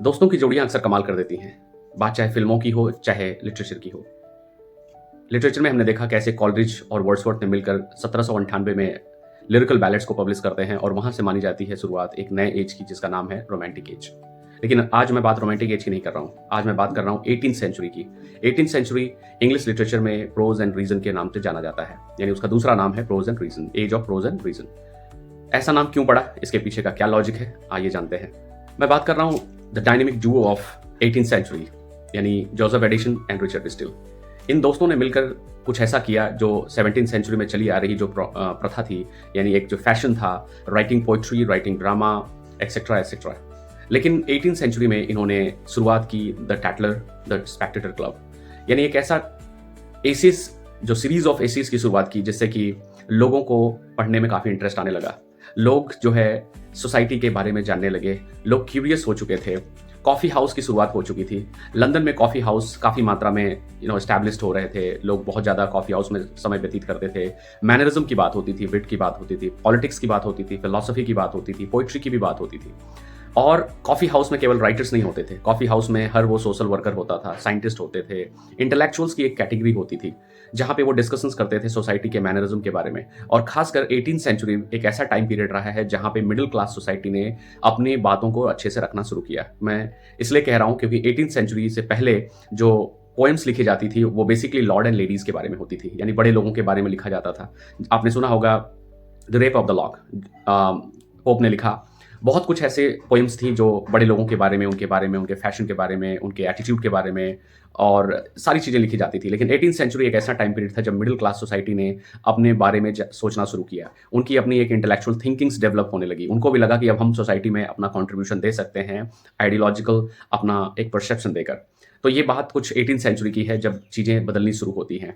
दोस्तों की जोड़ियाँ अक्सर कमाल कर देती हैं। बात चाहे फ़िल्मों की हो, चाहे लिटरेचर की हो। लिटरेचर में हमने देखा कैसे कॉलरिज और वर्ड्सवर्थ ने मिलकर 1798 में लिरिकल बैलेड्स को पब्लिश करते हैं और वहाँ से मानी जाती है शुरुआत एक नए एज की जिसका नाम है रोमांटिक एज। लेकिन आज मैं बात रोमांटिक एज की नहीं कर रहा हूँ। आज मैं बात कर रहा हूँ 18th सेंचुरी की। 18th सेंचुरी इंग्लिश लिटरेचर में प्रोज एंड रीज़न के नाम से जाना जाता है। यानी उसका दूसरा नाम है prose and reason, age of prose and reason. ऐसा नाम क्यों पड़ा, इसके पीछे का क्या लॉजिक है, आइए जानते हैं। मैं बात कर रहा हूँ the dynamic duo of 18th century, यानी Joseph Addison and Richard Steele. इन दोस्तों ने मिलकर कुछ ऐसा किया जो 17th सेंचुरी में चली आ रही जो प्रथा थी, यानी एक जो फैशन था, writing poetry, writing drama, etcetera etcetera. लेकिन 18th सेंचुरी में इन्होंने शुरुआत की द टैटलर, द स्पेक्टेटर क्लब, यानी एक ऐसा एसिस, जो सीरीज ऑफ एसिस की शुरुआत की जिससे कि लोगों को पढ़ने में काफ़ी इंटरेस्ट आने लगा। लोग जो है सोसाइटी के बारे में जानने लगे, लोग क्यूरियस हो चुके थे। कॉफ़ी हाउस की शुरुआत हो चुकी थी। लंदन में कॉफ़ी हाउस काफ़ी मात्रा में एस्टैब्लिश्ड हो रहे थे। लोग बहुत ज़्यादा कॉफ़ी हाउस में समय व्यतीत करते थे। मैनरिज्म की बात होती थी, विट की बात होती थी, पॉलिटिक्स की बात होती थी, फिलॉसफी की बात होती थी, पोइट्री की भी बात होती थी। और कॉफ़ी हाउस में केवल राइटर्स नहीं होते थे। कॉफ़ी हाउस में हर वो सोशल वर्कर होता था, साइंटिस्ट होते थे, इंटेलेक्चुअल्स की एक कैटेगरी होती थी जहाँ पे वो डिस्कशंस करते थे सोसाइटी के मैनरिज्म के बारे में। और खासकर 18th सेंचुरी एक ऐसा टाइम पीरियड रहा है जहाँ पे मिडिल क्लास सोसाइटी ने अपनी बातों को अच्छे से रखना शुरू किया। मैं इसलिए कह रहा हूँ क्योंकि 18th सेंचुरी से पहले जो पोएम्स लिखी जाती थी वो बेसिकली लॉर्ड एंड लेडीज़ के बारे में होती थी, यानी बड़े लोगों के बारे में लिखा जाता था। आपने सुना होगा the rape of the lock, pope ने लिखा। बहुत कुछ ऐसे पोएम्स थी जो बड़े लोगों के बारे में, उनके बारे में, उनके फैशन के बारे में, उनके एटीट्यूड के बारे में और सारी चीज़ें लिखी जाती थी। लेकिन 18th सेंचुरी एक ऐसा टाइम पीरियड था जब मिडिल क्लास सोसाइटी ने अपने बारे में सोचना शुरू किया। उनकी अपनी एक इंटेलेक्चुअल थिंकिंग्स डेवलप होने लगी। उनको भी लगा कि अब हम सोसाइटी में अपना कंट्रीब्यूशन दे सकते हैं, आइडियोलॉजिकल अपना एक परसेप्शन देकर। तो ये बात कुछ 18th सेंचुरी की है जब चीज़ें बदलनी शुरू होती हैं।